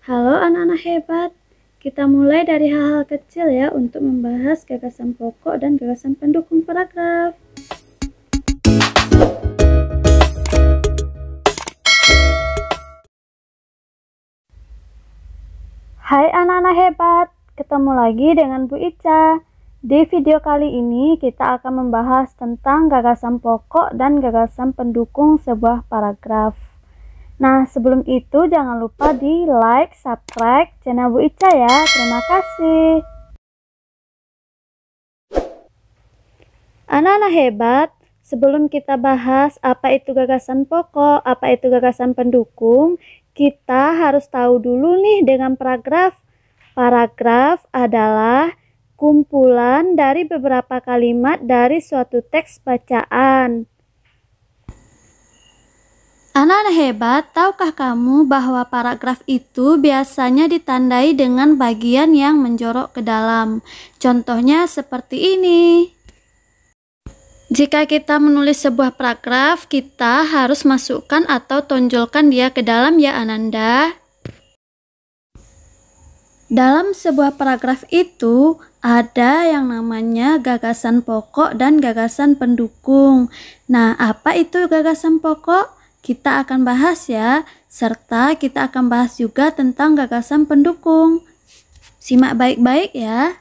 Halo anak-anak hebat, kita mulai dari hal-hal kecil ya untuk membahas gagasan pokok dan gagasan pendukung paragraf. Hai anak-anak hebat, ketemu lagi dengan Bu Ica. Di video kali ini kita akan membahas tentang gagasan pokok dan gagasan pendukung sebuah paragraf. Nah, sebelum itu jangan lupa di like, subscribe channel Bu Ica ya. Terima kasih. Anak-anak hebat, sebelum kita bahas apa itu gagasan pokok, apa itu gagasan pendukung, kita harus tahu dulu nih dengan paragraf. Paragraf adalah kumpulan dari beberapa kalimat dari suatu teks bacaan. Anak-anak hebat, tahukah kamu bahwa paragraf itu biasanya ditandai dengan bagian yang menjorok ke dalam? Contohnya seperti ini. Jika kita menulis sebuah paragraf, kita harus masukkan atau tonjolkan dia ke dalam ya Ananda. Dalam sebuah paragraf itu ada yang namanya gagasan pokok dan gagasan pendukung. Nah, apa itu gagasan pokok? Kita akan bahas ya, serta kita akan bahas juga tentang gagasan pendukung. Simak baik-baik ya.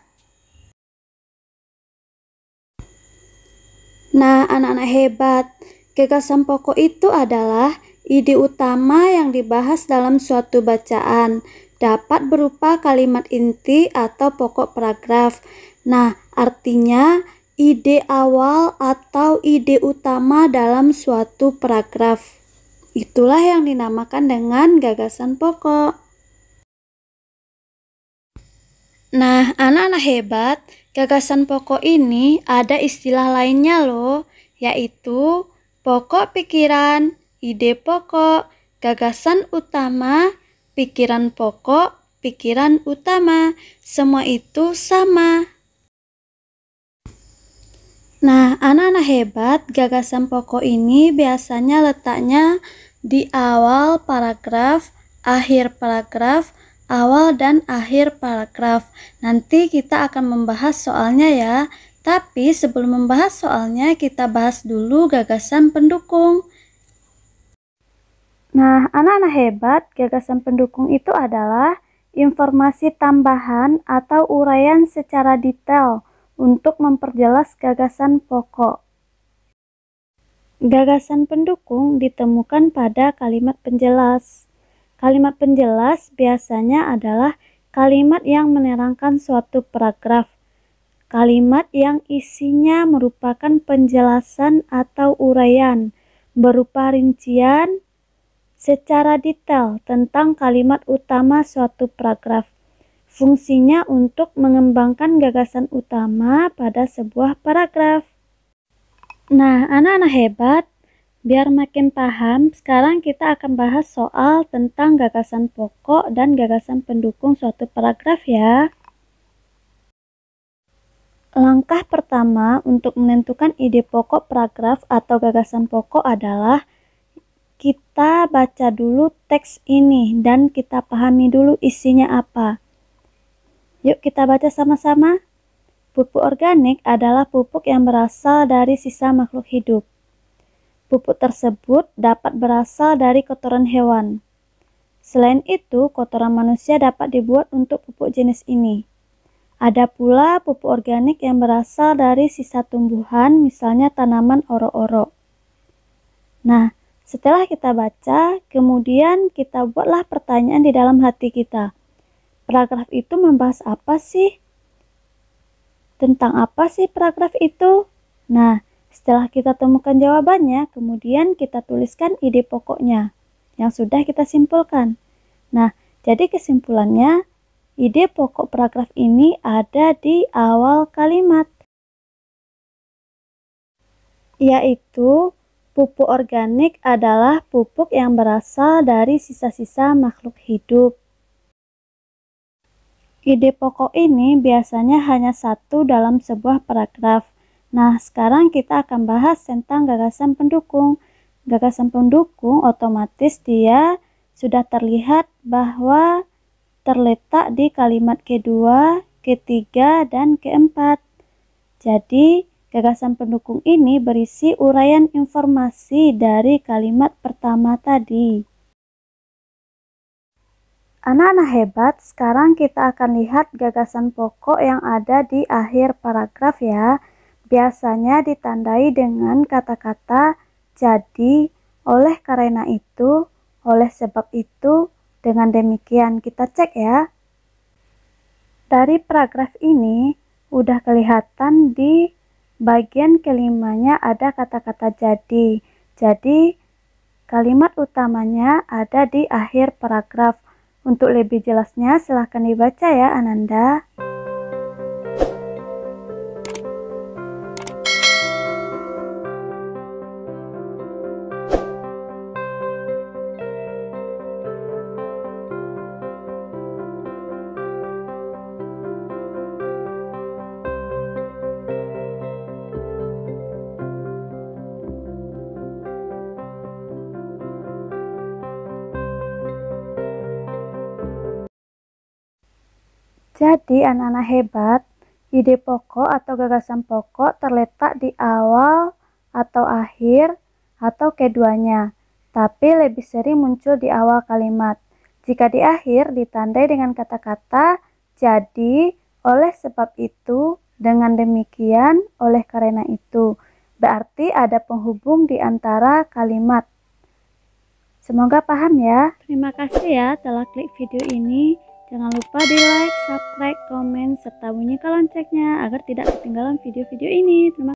Nah, anak-anak hebat, gagasan pokok itu adalah ide utama yang dibahas dalam suatu bacaan. Dapat berupa kalimat inti atau pokok paragraf. Nah, artinya ide awal atau ide utama dalam suatu paragraf. Itulah yang dinamakan dengan gagasan pokok. Nah, anak-anak hebat, gagasan pokok ini ada istilah lainnya loh, yaitu pokok pikiran, ide pokok, gagasan utama, pikiran pokok, pikiran utama, semua itu sama. Nah, anak-anak hebat, gagasan pokok ini biasanya letaknya di awal paragraf, akhir paragraf, awal dan akhir paragraf. Nanti kita akan membahas soalnya ya. Tapi sebelum membahas soalnya, kita bahas dulu gagasan pendukung. Nah, anak-anak hebat, gagasan pendukung itu adalah informasi tambahan atau uraian secara detail untuk memperjelas gagasan pokok. Gagasan pendukung ditemukan pada kalimat penjelas. Kalimat penjelas biasanya adalah kalimat yang menerangkan suatu paragraf. Kalimat yang isinya merupakan penjelasan atau uraian berupa rincian secara detail tentang kalimat utama suatu paragraf. Fungsinya untuk mengembangkan gagasan utama pada sebuah paragraf. Nah, anak-anak hebat, biar makin paham, sekarang kita akan bahas soal tentang gagasan pokok dan gagasan pendukung suatu paragraf ya. Langkah pertama untuk menentukan ide pokok paragraf atau gagasan pokok adalah kita baca dulu teks ini dan kita pahami dulu isinya apa. Yuk kita baca sama-sama. Pupuk organik adalah pupuk yang berasal dari sisa makhluk hidup. Pupuk tersebut dapat berasal dari kotoran hewan. Selain itu, kotoran manusia dapat dibuat untuk pupuk jenis ini. Ada pula pupuk organik yang berasal dari sisa tumbuhan, misalnya tanaman oro-oro. Nah, setelah kita baca, kemudian kita buatlah pertanyaan di dalam hati kita. Paragraf itu membahas apa sih? Tentang apa sih paragraf itu? Nah, setelah kita temukan jawabannya, kemudian kita tuliskan ide pokoknya yang sudah kita simpulkan. Nah, jadi kesimpulannya, ide pokok paragraf ini ada di awal kalimat, yaitu pupuk organik adalah pupuk yang berasal dari sisa-sisa makhluk hidup. Ide pokok ini biasanya hanya satu dalam sebuah paragraf. Nah, sekarang kita akan bahas tentang gagasan pendukung. Gagasan pendukung otomatis dia sudah terlihat bahwa terletak di kalimat kedua, ketiga, dan keempat. Jadi, gagasan pendukung ini berisi uraian informasi dari kalimat pertama tadi. Anak-anak hebat, sekarang kita akan lihat gagasan pokok yang ada di akhir paragraf ya. Biasanya ditandai dengan kata-kata jadi, oleh karena itu, oleh sebab itu. Dengan demikian kita cek ya. Dari paragraf ini udah kelihatan di bagian kelimanya ada kata-kata jadi. Jadi kalimat utamanya ada di akhir paragraf. Untuk lebih jelasnya silahkan dibaca ya Ananda. Jadi anak-anak hebat, ide pokok atau gagasan pokok terletak di awal atau akhir atau keduanya, tapi lebih sering muncul di awal kalimat. Jika di akhir ditandai dengan kata-kata jadi, oleh sebab itu, dengan demikian, oleh karena itu. Berarti ada penghubung di antara kalimat. Semoga paham ya. Terima kasih ya telah klik video ini. Jangan lupa di like, subscribe, komen, serta bunyikan loncengnya agar tidak ketinggalan video-video ini. Terima kasih.